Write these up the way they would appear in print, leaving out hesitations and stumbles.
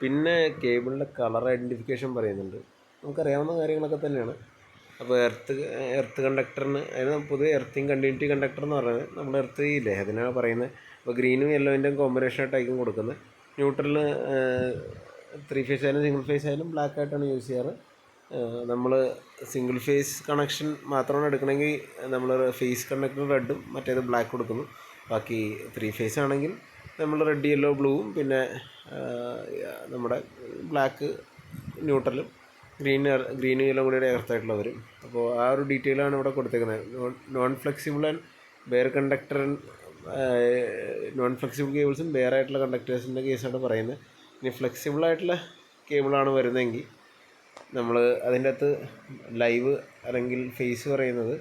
പിന്നെ കേബിളിൻ്റെ colour identification പറയുന്നുണ്ട്. നമുക്കറിയാവുന്ന കാര്യങ്ങളൊക്കെ തന്നെയാണ്. അപ്പോൾ എർത്ത് കണ്ടക്ടറിന് അതിന് പൊതുവെ എർത്തിങ് കണ്ടിന്യൂറ്റി കണ്ടക്ടർ എന്ന് പറയുന്നത് നമ്മൾ എർത്ത് ഇല്ലേ അതിനാണ് പറയുന്നത്. അപ്പോൾ ഗ്രീനും യെല്ലോവിൻ്റെയും കോമ്പിനേഷനായിട്ടായിരിക്കും കൊടുക്കുന്നത്. ന്യൂട്രലിന് 3 ഫേസ് ആയാലും സിംഗിൾ ഫേസ് ആയാലും ബ്ലാക്ക് ആയിട്ടാണ് യൂസ് ചെയ്യാറ്. നമ്മൾ സിംഗിൾ ഫേസ് കണക്ഷൻ മാത്രമാണ് എടുക്കണമെങ്കിൽ നമ്മൾ ഫേസ് കണ്ടക്ടർ റെഡും മറ്റേത് ബ്ലാക്ക് കൊടുക്കുന്നു. ബാക്കി 3 ഫേസ് ആണെങ്കിൽ നമ്മൾ റെഡ് യെല്ലോ ബ്ലൂവും പിന്നെ നമ്മുടെ ബ്ലാക്ക് ന്യൂട്രലും ഗ്രീനും യെല്ലോ കൂടി എർത്തായിട്ടുള്ള വരും. അപ്പോൾ ആ ഒരു ഡീറ്റെയിലാണ് ഇവിടെ കൊടുത്തേക്കുന്നത്. Non flexible and bare conductor non flexible കേബിൾസും ബെയർ ആയിട്ടുള്ള കണ്ടക്ടേഴ്സിൻ്റെ കേസാണ് പറയുന്നത്. ഇനി ഫ്ലെക്സിബിളായിട്ടുള്ള കേബിളാണ് വരുന്നതെങ്കിൽ നമ്മൾ അതിൻ്റെ അകത്ത് ലൈവ് അല്ലെങ്കിൽ ഫേസ് പറയുന്നത്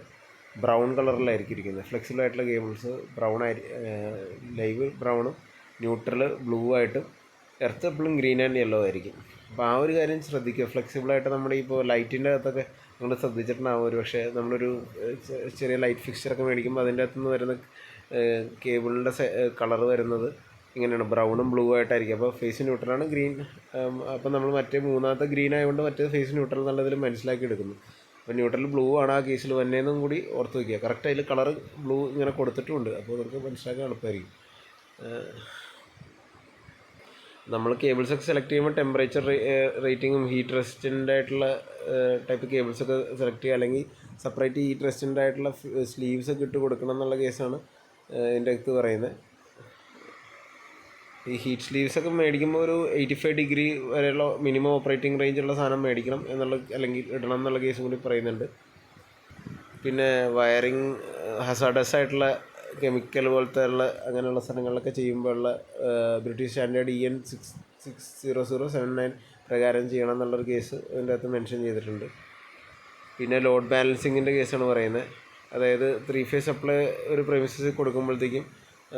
ബ്രൗൺ കളറിലായിരിക്കും ഇരിക്കുന്നത്. ഫ്ലെക്സിബിളായിട്ടുള്ള കേബിൾസ് ലൈവ് ബ്രൗണും ന്യൂട്രൽ ബ്ലൂ ആയിട്ടും എർത്ത് എപ്പോഴും ഗ്രീൻ ആൻഡ് യെല്ലോ ആയിരിക്കും. അപ്പോൾ ആ ഒരു കാര്യം ശ്രദ്ധിക്കുക. ഫ്ലെക്സിബിളായിട്ട് നമ്മുടെ ഇപ്പോൾ ലൈറ്റിൻ്റെ അകത്തൊക്കെ നിങ്ങൾ ശ്രദ്ധിച്ചിട്ടുണ്ടാവും. ഒരു പക്ഷേ നമ്മളൊരു ചെറിയ ലൈറ്റ് ഫിക്സ്ചറൊക്കെ മേടിക്കുമ്പോൾ അതിൻ്റെ അകത്തുനിന്ന് വരുന്ന കേബിളിൻ്റെ കളർ വരുന്നത് ഇങ്ങനെയാണ്, ബ്രൗണും ബ്ലൂ ആയിട്ടായിരിക്കും. അപ്പോൾ ഫേസ് ന്യൂട്രലാണ് ഗ്രീൻ. അപ്പോൾ നമ്മൾ മൂന്നാമത്തെ ഗ്രീൻ ആയതുകൊണ്ട് മറ്റേ ഫേസ് ന്യൂട്രൽ എന്നുള്ളതിൽ മനസ്സിലാക്കി എടുക്കുന്നു. അപ്പോൾ ന്യൂട്രൽ ബ്ലൂ ആണ് ആ കേസിൽ വന്നതെന്നും കൂടി ഓർത്ത് വയ്ക്കുക. കറക്റ്റ് അതിൽ കളർ ബ്ലൂ ഇങ്ങനെ കൊടുത്തിട്ടുമുണ്ട്. അപ്പോൾ നമുക്ക് മനസ്സിലാക്കാൻ എളുപ്പമായിരിക്കും. നമ്മൾ കേബിൾസൊക്കെ സെലക്ട് ചെയ്യുമ്പോൾ ടെമ്പറേച്ചർ റേറ്റിങ്ങും ഹീറ്റ് റെസിസ്റ്റൻ്റ് ആയിട്ടുള്ള ടൈപ്പ് കേബിൾസൊക്കെ സെലക്ട് ചെയ്യുക. അല്ലെങ്കിൽ സെപ്പറേറ്റ് ഹീറ്റ് റെസിസ്റ്റൻ്റ് ആയിട്ടുള്ള സ്ലീവ്സൊക്കെ ഇട്ട് കൊടുക്കണം എന്നുള്ള കേസാണ് ഇതിൻ്റെ അകത്ത് പറയുന്നത്. ഈ ഹീറ്റ് സ്ലീവ്സൊക്കെ മേടിക്കുമ്പോൾ ഒരു 85 ഡിഗ്രി വരെയുള്ള മിനിമം ഓപ്പറേറ്റിംഗ് റേഞ്ചുള്ള സാധനം മേടിക്കണം അല്ലെങ്കിൽ ഇടണം എന്നുള്ള കേസും കൂടി പറയുന്നുണ്ട്. പിന്നെ വയറിങ് ഹസാർഡസ് ആയിട്ടുള്ള കെമിക്കൽ പോലത്തെ ഉള്ള അങ്ങനെയുള്ള സ്ഥലങ്ങളിലൊക്കെ ചെയ്യുമ്പോഴുള്ള ബ്രിട്ടീഷ് സ്റ്റാൻഡേർഡ് EN 60079 പ്രകാരം ചെയ്യണം എന്നുള്ളൊരു കേസ് അതിൻ്റെ അകത്ത് മെൻഷൻ ചെയ്തിട്ടുണ്ട്. പിന്നെ ലോഡ് ബാലൻസിങ്ങിൻ്റെ കേസാണ് പറയുന്നത്. അതായത് 3 ഫേസ് സപ്ലൈ ഒരു പ്രെമിസസിൽ കൊടുക്കുമ്പോഴത്തേക്കും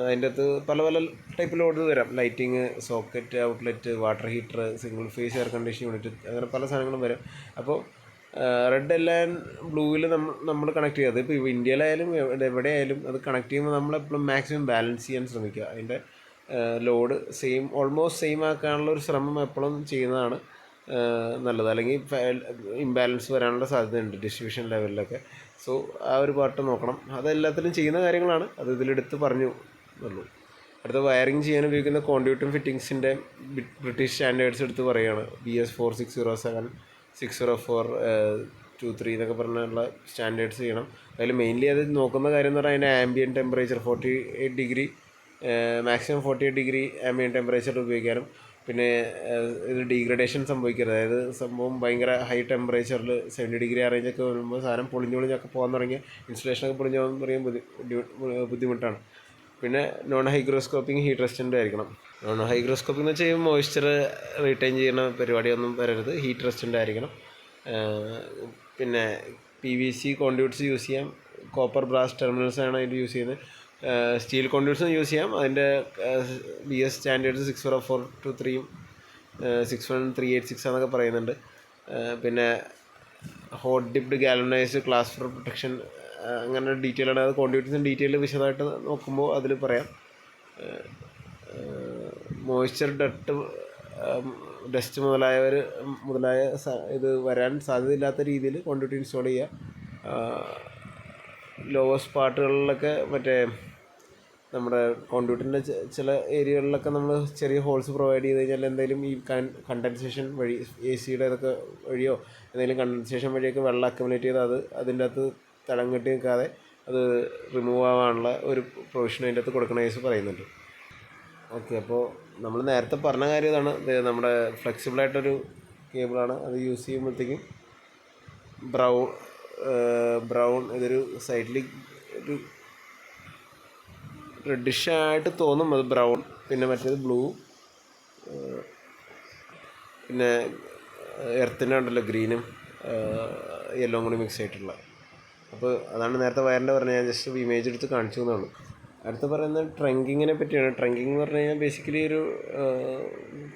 അതിൻ്റെ അകത്ത് പല പല ടൈപ്പ് ലോഡ് വരാം. Lighting, socket, outlet, water heater, single phase air condition unit, അങ്ങനെ പല സാധനങ്ങളും വരാം. അപ്പോൾ റെഡ് എല്ലാം ബ്ലൂവിൽ നമ്മൾ കണക്ട് ചെയ്യുക. അതിപ്പോൾ ഇന്ത്യയിലായാലും എവിടെയായാലും അത് കണക്ട് ചെയ്യുമ്പോൾ നമ്മളെപ്പോഴും മാക്സിമം ബാലൻസ് ചെയ്യാൻ ശ്രമിക്കുക. അതിൻ്റെ ലോഡ് ഓൾമോസ്റ്റ് സെയിം ആക്കാനുള്ള ഒരു ശ്രമം എപ്പോഴും ചെയ്യുന്നതാണ് നല്ലത്. അല്ലെങ്കിൽ ഇംബാലൻസ് വരാനുള്ള സാധ്യതയുണ്ട് ഡിസ്ട്രിബ്യൂഷൻ ലെവലിലൊക്കെ. സോ ആ ഒരു പാർട്ട് നോക്കണം. അതെല്ലാത്തിലും ചെയ്യുന്ന കാര്യങ്ങളാണ്, അത് ഇതിലെടുത്ത് പറഞ്ഞു ഉള്ളൂ. അടുത്ത വയറിങ് ചെയ്യാൻ ഉപയോഗിക്കുന്ന കോൺഡ്യൂട്ടും ഫിറ്റിങ്സിൻ്റെ ബ്രിട്ടീഷ് സ്റ്റാൻഡേർഡ്സ് എടുത്ത് പറയുകയാണ്. BS 4607, 60423 എന്നൊക്കെ പറഞ്ഞുള്ള സ്റ്റാൻഡേർഡ്സ് ചെയ്യണം. അതിൽ മെയിൻലി അത് നോക്കുന്ന കാര്യം എന്ന് പറഞ്ഞാൽ അതിൻ്റെ ambient temperature 48 degree, maximum 48 degree ambient temperature ഉപയോഗിക്കാനും പിന്നെ ഇത് ഡീഗ്രഡേഷൻ സംഭവിക്കരുത്. അതായത് സംഭവം ഭയങ്കര ഹൈ ടെമ്പറേച്ചറിൽ 70 ഡിഗ്രി ആ റേഞ്ചൊക്കെ വരുമ്പോൾ സാധനം പൊളിഞ്ഞൊക്കെ പോകാൻ തുടങ്ങിയ ഇൻസ്റ്റലേഷനൊക്കെ പൊളിഞ്ഞു പോകാൻ പറയുമ്പോൾ ബുദ്ധിമുട്ടാണ്. പിന്നെ നോൺ ഹൈഗ്രോസ്കോപ്പിംഗ് ഹീറ്റ് റെസിസ്റ്റൻ്റ് ആയിരിക്കണം. നോൺ ഹൈഗ്രോസ്കോപ്പിംഗ് എന്ന് വെച്ചാൽ മോയ്സ്ചർ റീറ്റെയിൻ ചെയ്യുന്ന പരിപാടിയൊന്നും വരരുത്, ഹീറ്റ് റെസിസ്റ്റൻ്റ് ആയിരിക്കണം. പിന്നെ PVC കോൺഡ്യൂട്ട്സ് യൂസ് ചെയ്യാം. കോപ്പർ ബ്രാസ് ടെർമിനൽസാണ് അതിൽ യൂസ് ചെയ്യുന്നത്. സ്റ്റീൽ കോൺഡ്യൂട്ട്സും യൂസ് ചെയ്യാം. അതിൻ്റെ BS സ്റ്റാൻഡേർഡ്സ് 60423 61386 എന്നൊക്കെ പറയുന്നുണ്ട്. പിന്നെ hot dipped galvanised glass for protection, അങ്ങനെ ഡീറ്റെയിലാണ്. അത് കോൺഡ്യൂട്ട്സിന് ഡീറ്റെയിൽ വിശദമായിട്ട് നോക്കുമ്പോൾ അതിൽ പറയാം. മോയ്സ്ചർ ഡസ്റ്റ് മുതലായ ഇത് വരാൻ സാധ്യതയില്ലാത്ത രീതിയിൽ കോൺഡ്യൂട്ട് ഇൻസ്റ്റാൾ ചെയ്യുക. ലോവസ്റ്റ് പാർട്ടുകളിലൊക്കെ മറ്റേ നമ്മുടെ കോൺഡ്യൂട്ടിൻ്റെ ചില ഏരിയകളിലൊക്കെ നമ്മൾ ചെറിയ ഹോൾസ് പ്രൊവൈഡ് ചെയ്ത് കഴിഞ്ഞാൽ എന്തെങ്കിലും ഈ കണ്ടൻസേഷൻ വഴി AC-യുടെ ഇതൊക്കെ വഴിയോ എന്തെങ്കിലും കണ്ടൻസേഷൻ വഴിയൊക്കെ വെള്ളം അക്യുമുലേറ്റ് ചെയ്ത് അതിൻ്റെ അകത്ത് തടം കെട്ടി നിൽക്കാതെ അത് റിമൂവ് ആവാനുള്ള ഒരു പ്രൊവിഷൻ അതിൻ്റെ അകത്ത് കൊടുക്കണ കേസ് പറയുന്നുണ്ട്. ഓക്കെ, അപ്പോൾ നമ്മൾ നേരത്തെ പറഞ്ഞ കാര്യം ഇതാണ്. നമ്മുടെ ഫ്ലെക്സിബിളായിട്ടൊരു കേബിളാണ്. അത് യൂസ് ചെയ്യുമ്പോഴത്തേക്കും ബ്രൗൺ ഇതൊരു സൈഡിൽ ഒരു റെഡിഷായിട്ട് തോന്നും, അത് ബ്രൗൺ. പിന്നെ മറ്റേത് ബ്ലൂ, പിന്നെ എർത്തിൻ്റെ ഉണ്ടല്ലോ ഗ്രീനും യെല്ലോ കൂടി മിക്സ് ആയിട്ടുള്ള. അപ്പോൾ അതാണ് നേരത്തെ വയറിൻ്റെ പറഞ്ഞത്. ഞാൻ ജസ്റ്റ് ഇമേജ് എടുത്ത് കാണിച്ചു തന്നുള്ളൂ. അടുത്ത് പറയുന്നത് ട്രങ്കിങ്ങിനെ പറ്റിയാണ്. ട്രങ്കിങ് എന്ന് പറഞ്ഞു കഴിഞ്ഞാൽ ബേസിക്കലി ഒരു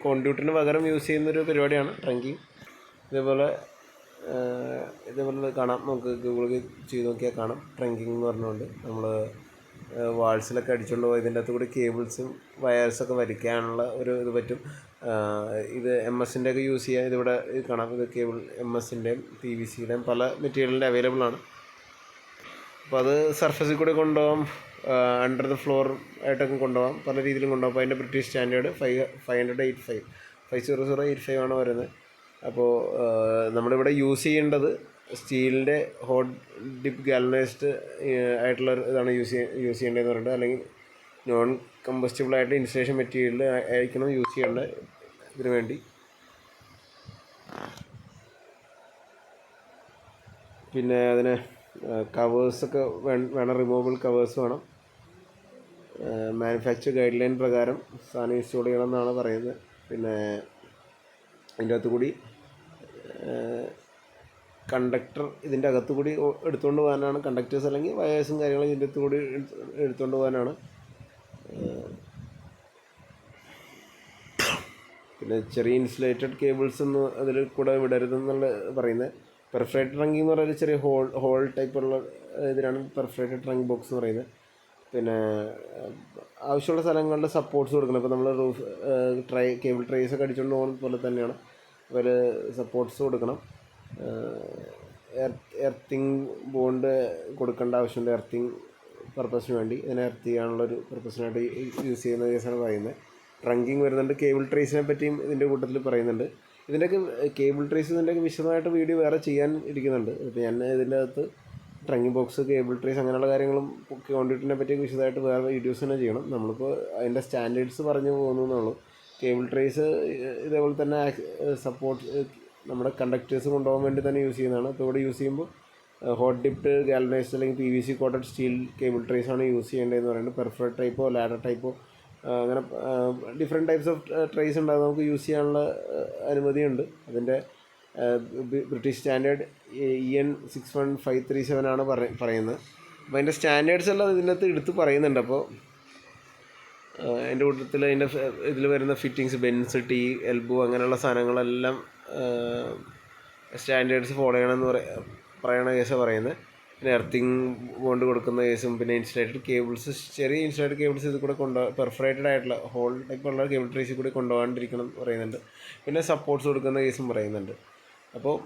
കോൺഡ്യൂട്ടിന് പകരം യൂസ് ചെയ്യുന്നൊരു പരിപാടിയാണ് ട്രങ്കിങ്. ഇതേപോലെ കാണാം, നമുക്ക് ഗൂഗിൾ ചെയ്ത് നോക്കിയാൽ കാണാം. ട്രങ്കിങ് എന്ന് പറഞ്ഞുകൊണ്ട് നമ്മൾ വാൾസിലൊക്കെ അടിച്ചുകൊണ്ട് പോയി ഇതിൻ്റെ അകത്ത് കൂടി കേബിൾസും വയേഴ്സൊക്കെ വലിക്കാനുള്ള ഒരു ഇത് പറ്റും. ഇത് MS-ൻ്റെ ഒക്കെ യൂസ് ചെയ്യാൻ ഇതിവിടെ കാണാം. ഇത് കേബിൾ MS-ൻ്റെയും PVC-യുടെയും പല മെറ്റീരിയലിൻ്റെ അവൈലബിൾ ആണ്. അപ്പോൾ അത് സർഫസിൽ കൂടെ കൊണ്ടുപോകാം, അണ്ടർ ദ ഫ്ലോർ ആയിട്ടൊക്കെ കൊണ്ടുപോകാം, പല രീതിയിലും കൊണ്ടുപോകാം. അപ്പോൾ അതിൻ്റെ ബ്രിട്ടീഷ് സ്റ്റാൻഡേർഡ് 50085 ആണ് വരുന്നത്. അപ്പോൾ നമ്മളിവിടെ യൂസ് ചെയ്യേണ്ടത് സ്റ്റീലിൻ്റെ ഹോട്ട് ഡിപ്പ് ഗാൽവനൈസ്ഡ് ആയിട്ടുള്ള ഇതാണ് യൂസ് ചെയ്യേണ്ടതെന്ന് പറഞ്ഞിട്ട്, അല്ലെങ്കിൽ നോൺ കമ്പസ്റ്റബിളായിട്ട് ഇൻസുലേഷൻ മെറ്റീരിയൽ ആയിരിക്കണം യൂസ് ചെയ്യേണ്ടത് ഇതിനു വേണ്ടി. പിന്നെ അതിന് കവേഴ്സൊക്കെ വേണം, റിമൂവബിൾ കവേഴ്സ് വേണം. മാനുഫാക്ചർ ഗൈഡ് ലൈൻ പ്രകാരം സാധനം ഇൻസ്റ്റോൾ ചെയ്യണം എന്നാണ് പറയുന്നത്. പിന്നെ അതിൻ്റെ അകത്ത് കൂടി കണ്ടക്ടർ ഇതിൻ്റെ അകത്ത് കൂടി എടുത്തുകൊണ്ട് പോകാനാണ്, കണ്ടക്ടേഴ്സ് അല്ലെങ്കിൽ വയേഴ്സും കാര്യങ്ങളും ഇതിൻ്റെ അകത്ത് കൂടി എടുത്തുകൊണ്ട് പോകാനാണ്. പിന്നെ ചെറിയ ഇൻസുലേറ്റഡ് കേബിൾസ് ഒന്നും അതിൽ കൂടെ വിടരുതെന്നുള്ള പറയുന്നത്. പെർഫറേറ്റഡ് ട്രങ്കിങ് എന്ന് പറയുന്നത് ചെറിയ ഹോൾ ടൈപ്പുള്ള ഇതിനാണ് പെർഫറേറ്റഡ് ട്രങ്ക് ബോക്സ് എന്ന് പറയുന്നത്. പിന്നെ ആവശ്യമുള്ള സ്ഥലങ്ങളുടെ സപ്പോർട്ട്സ് കൊടുക്കണം. ഇപ്പോൾ നമ്മൾ റൂഫ് കേബിൾ ട്രേസൊക്കെ അടിച്ചുകൊണ്ട് പോകുന്ന പോലെ തന്നെയാണ് അതിൽ സപ്പോർട്ട്സ് കൊടുക്കണം. എർത്തിങ് ബോണ്ട് കൊടുക്കേണ്ട ആവശ്യമുണ്ട്. എർത്തിങ് പർപ്പസിന് വേണ്ടി, ഇതിനെ എർത്ത് ചെയ്യാനുള്ളൊരു പർപ്പസിനായിട്ട് യൂസ് ചെയ്യുന്ന കേസാണ് പറയുന്നത്. ട്രങ്കിങ് വരുന്നുണ്ട്. കേബിൾ ട്രേസിനെ പറ്റിയും ഇതിൻ്റെ കൂട്ടത്തിൽ പറയുന്നുണ്ട്. ഇതിൻ്റെയൊക്കെ കേബിൾ ട്രേസ് ഇതിൻ്റെയൊക്കെ വിശദമായിട്ട് വീഡിയോ വേറെ ചെയ്യാൻ ഇരിക്കുന്നുണ്ട്. ഇപ്പോൾ ഞാൻ ഇതിൻ്റെ അകത്ത് ട്രങ്കിങ് ബോക്സ്, കേബിൾ ട്രേസ് അങ്ങനെയുള്ള കാര്യങ്ങളും കോണ്ടിറ്റിനെ പറ്റിയൊക്കെ വിശദമായിട്ട് വേറെ വീഡിയോസ് തന്നെ ചെയ്യണം. നമ്മളിപ്പോൾ അതിൻ്റെ സ്റ്റാൻഡേർഡ്സ് പറഞ്ഞു പോകുന്നുള്ളൂ. കേബിൾ ട്രേസ് ഇതേപോലെ തന്നെ സപ്പോർട്ട് നമ്മുടെ കണ്ടക്ടേഴ്സ് കൊണ്ടുപോകാൻ വേണ്ടി തന്നെ യൂസ് ചെയ്യുന്നതാണ്. ഇപ്പോൾ ഇവിടെ യൂസ് ചെയ്യുമ്പോൾ ഹോട്ട് ഡിപ്ഡ് ഗാൽവനൈസ്ഡ് അല്ലെങ്കിൽ PVC കോട്ടഡ് സ്റ്റീൽ കേബിൾ ട്രേസാണ് യൂസ് ചെയ്യേണ്ടതെന്ന് പറയുന്നത്. പെർഫറേറ്റ് ടൈപ്പോ ലാഡർ ടൈപ്പോ അങ്ങനെ ഡിഫറെൻറ്റ് ടൈപ്സ് ഓഫ് ട്രേസ് ഉണ്ടാകും, നമുക്ക് യൂസ് ചെയ്യാനുള്ള അനുമതിയുണ്ട്. അതിൻ്റെ ബ്രിട്ടീഷ് സ്റ്റാൻഡേർഡ് EN 61537 ആണ് പറയുന്നത്. അപ്പോൾ അതിൻ്റെ സ്റ്റാൻഡേർഡ്സ് എല്ലാം ഇതിൻ്റെ അകത്ത് എടുത്ത് പറയുന്നുണ്ട്. അപ്പോൾ അതിൻ്റെ കൂട്ടത്തിൽ അതിൻ്റെ ഇതിൽ വരുന്ന ഫിറ്റിങ്സ്, ബെൻസ്, ടീ, എൽബോ അങ്ങനെയുള്ള സാധനങ്ങളെല്ലാം സ്റ്റാൻഡേർഡ്സ് ഫോളോ ചെയ്യണമെന്ന് പറയണ കേസാണ് പറയുന്നത്. പിന്നെ എർത്തിങ് ബോണ്ട് കൊടുക്കുന്ന കേസും, പിന്നെ ഇൻസുലേറ്റഡ് കേബിൾസ്, ചെറിയ ഇൻസുലേറ്റഡ് കേബിൾസ് ഇത് കൂടെ പെർഫറേറ്റഡ് ആയിട്ടുള്ള ഹോൾ ടൈപ്പുള്ള കേബിൾ ട്രേസിൽ കൂടി കൊണ്ടുപോകാണ്ടിരിക്കണം പറയുന്നുണ്ട്. പിന്നെ സപ്പോർട്ട്സ് കൊടുക്കുന്ന കേസും പറയുന്നുണ്ട്. അപ്പോൾ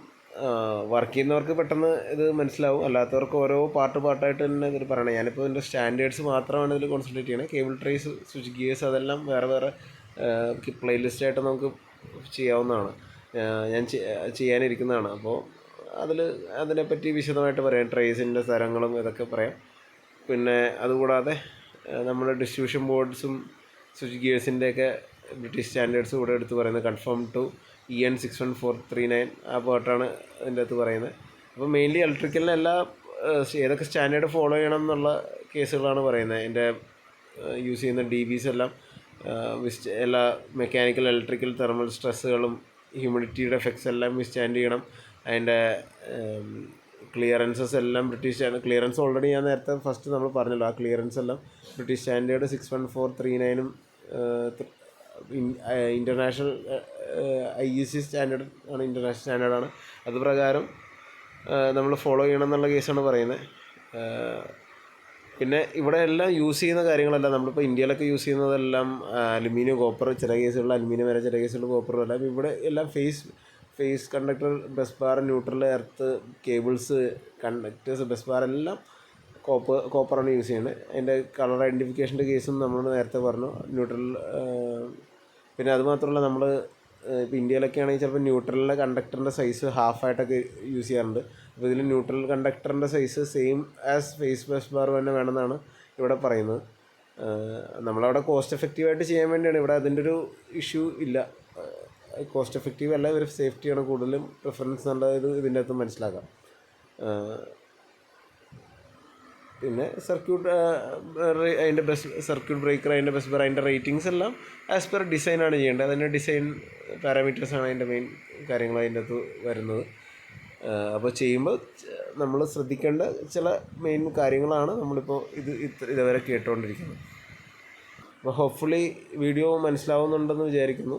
വർക്ക് ചെയ്യുന്നവർക്ക് പെട്ടെന്ന് ഇത് മനസ്സിലാവും, അല്ലാത്തവർക്ക് ഓരോ പാർട്ടായിട്ട് തന്നെ ഇതിൽ പറയണം. ഞാനിപ്പോൾ ഇതിൻ്റെ സ്റ്റാൻഡേർഡ്സ് മാത്രമാണ് ഇതിൽ കോൺസെൻട്രേറ്റ് ചെയ്യണത്. കേബിൾ ട്രേസ്, സ്വിച്ച് ഗിയേഴ്സ് അതെല്ലാം വേറെ പ്ലേലിസ്റ്റായിട്ട് നമുക്ക് ചെയ്യാവുന്നതാണ്, ഞാൻ ചെയ്യാനിരിക്കുന്നതാണ്. അപ്പോൾ അതിനെപ്പറ്റി വിശദമായിട്ട് പറയാം. ട്രേസിൻ്റെ തരങ്ങളും ഇതൊക്കെ പറയാം. പിന്നെ അതുകൂടാതെ നമ്മൾ ഡിസ്ട്രിബ്യൂഷൻ ബോർഡ്സും സ്വിച്ച് ഗിയേഴ്സിൻ്റെയൊക്കെ ബ്രിട്ടീഷ് സ്റ്റാൻഡേർഡ്സ് കൂടെ എടുത്ത് പറയുന്നത്. കൺഫേം ടു EN 61439 ആ പാർട്ടാണ് അതിൻ്റെ അകത്ത് പറയുന്നത്. അപ്പോൾ മെയിൻലി ഇലക്ട്രിക്കലിന് ഏതൊക്കെ സ്റ്റാൻഡേർഡ് ഫോളോ ചെയ്യണം എന്നുള്ള കേസുകളാണ് പറയുന്നത്. അതിൻ്റെ യൂസ് ചെയ്യുന്ന DBs എല്ലാം എല്ലാ മെക്കാനിക്കൽ, ഇലക്ട്രിക്കൽ, തെർമൽ സ്ട്രെസ്സുകളും ഹ്യൂമിഡിറ്റിയുടെ എഫക്ട്സ് എല്ലാം വിസ്റ്റാൻഡ് ചെയ്യണം. അതിൻ്റെ ക്ലിയറൻസസ് എല്ലാം ക്ലിയറൻസ് ഓൾറെഡി ഞാൻ നേരത്തെ ഫസ്റ്റ് നമ്മൾ പറഞ്ഞല്ലോ. ആ ക്ലിയറൻസ് എല്ലാം British standard 61439 international IEC standard ആണ്, ഇൻ്റർനാഷണൽ സ്റ്റാൻഡേർഡാണ്. അത് പ്രകാരം നമ്മൾ ഫോളോ ചെയ്യണം എന്നുള്ള കേസാണ് പറയുന്നത്. പിന്നെ ഇവിടെ എല്ലാം യൂസ് ചെയ്യുന്ന കാര്യങ്ങളെല്ലാം നമ്മളിപ്പോൾ ഇന്ത്യയിലൊക്കെ യൂസ് ചെയ്യുന്നതെല്ലാം അലുമിനിയം, കോപ്പർ, ചില കേസുകളിൽ അലുമിനിയം വരെ, ചില കേസുകളിൽ കോപ്പറും എല്ലാം. ഇവിടെ എല്ലാം phase conductor, bus bar, neutral, earth, cables, conductors, bus bar എല്ലാം കോപ്പറാണ് യൂസ് ചെയ്യുന്നത്. അതിൻ്റെ കളർ ഐഡൻറ്റിഫിക്കേഷൻ്റെ കേസും നമ്മൾ നേരത്തെ പറഞ്ഞു. ന്യൂട്രൽ, പിന്നെ അതുമാത്രമല്ല നമ്മൾ ഇപ്പോൾ ഇന്ത്യയിലൊക്കെ ആണെങ്കിൽ ചിലപ്പോൾ ന്യൂട്രലിൻ്റെ കണ്ടക്ടറിൻ്റെ സൈസ് ഹാഫായിട്ടൊക്കെ യൂസ് ചെയ്യാറുണ്ട്. അപ്പോൾ ഇതിൽ ന്യൂട്രൽ കണ്ടക്ടറിൻ്റെ size same as phase busbar തന്നെ വേണമെന്നാണ് ഇവിടെ പറയുന്നത്. നമ്മളവിടെ കോസ്റ്റ് എഫക്റ്റീവായിട്ട് ചെയ്യാൻ വേണ്ടിയാണ്. ഇവിടെ അതിൻ്റെ ഒരു ഇഷ്യൂ ഇല്ല. കോസ്റ്റ് എഫക്റ്റീവ് അല്ല, ഒരു സേഫ്റ്റിയാണ് കൂടുതലും പ്രിഫറൻസ് എന്നുള്ളത് ഇതിൻ്റെ അകത്ത് മനസ്സിലാക്കാം. പിന്നെ അതിൻ്റെ സർക്യൂട്ട് ബ്രേക്കർ, അതിൻ്റെ ബസ് ബാർ, അതിൻ്റെ റേറ്റിങ്സ് എല്ലാം ആസ് പെർ ഡിസൈനാണ് ചെയ്യേണ്ടത്. അതിൻ്റെ ഡിസൈൻ പാരാമീറ്റേഴ്സാണ് അതിൻ്റെ മെയിൻ കാര്യങ്ങൾ അതിൻ്റെ അകത്ത് വരുന്നത്. അപ്പോൾ ചെയ്യുമ്പോൾ നമ്മൾ ശ്രദ്ധിക്കേണ്ട ചില മെയിൻ കാര്യങ്ങളാണ് നമ്മളിപ്പോൾ ഇതുവരെ കേട്ടുകൊണ്ടിരിക്കുന്നത്. അപ്പോൾ ഹോപ്പ്ഫുള്ളി വീഡിയോ മനസ്സിലാവുന്നുണ്ടെന്ന് വിചാരിക്കുന്നു.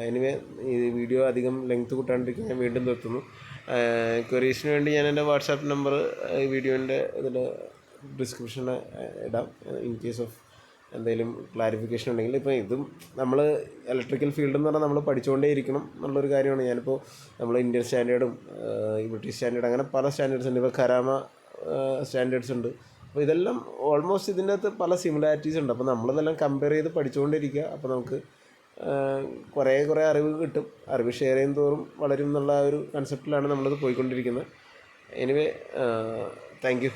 എനിവേ ഈ വീഡിയോ അധികം ലെങ്ത് കൂട്ടാണ്ടിരിക്കും, ഞാൻ വീണ്ടും നിർത്തുന്നു. ക്വറീസിന് വേണ്ടി ഞാൻ എൻ്റെ വാട്സാപ്പ് നമ്പർ ഈ വീഡിയോൻ്റെ ഇതിൽ ഡിസ്ക്രിപ്ഷനിൽ ഇടാം ഇൻ കേസ് ഓഫ് എന്തെങ്കിലും ക്ലാരിഫിക്കേഷൻ ഉണ്ടെങ്കിൽ. ഇപ്പോൾ ഇതും നമ്മൾ ഇലക്ട്രിക്കൽ ഫീൽഡ് എന്ന് പറഞ്ഞാൽ നമ്മൾ പഠിച്ചുകൊണ്ടേ ഇരിക്കണം എന്നുള്ളൊരു കാര്യമാണ്. ഞാനിപ്പോൾ നമ്മൾ ഇന്ത്യൻ സ്റ്റാൻഡേർഡും ബ്രിട്ടീഷ് സ്റ്റാൻഡേർഡ് അങ്ങനെ പല സ്റ്റാൻഡേർഡ്സ് ഉണ്ട്. ഇപ്പോൾ കരാമ സ്റ്റാൻഡേർഡ്സ് ഉണ്ട്. അപ്പോൾ ഇതെല്ലാം ഓൾമോസ്റ്റ് ഇതിൻ്റെ അകത്ത് പല സിമിലാരിറ്റീസ് ഉണ്ട്. അപ്പോൾ നമ്മളിതെല്ലാം കമ്പയർ ചെയ്ത് പഠിച്ചുകൊണ്ടിരിക്കുക. അപ്പോൾ നമുക്ക് കുറേ അറിവ് കിട്ടും. അറിവ് ഷെയർ ചെയ്യും തോറും വളരും എന്നുള്ള ഒരു കൺസെപ്റ്റിലാണ് നമ്മളിത് പോയിക്കൊണ്ടിരിക്കുന്നത്. Anyway thank you.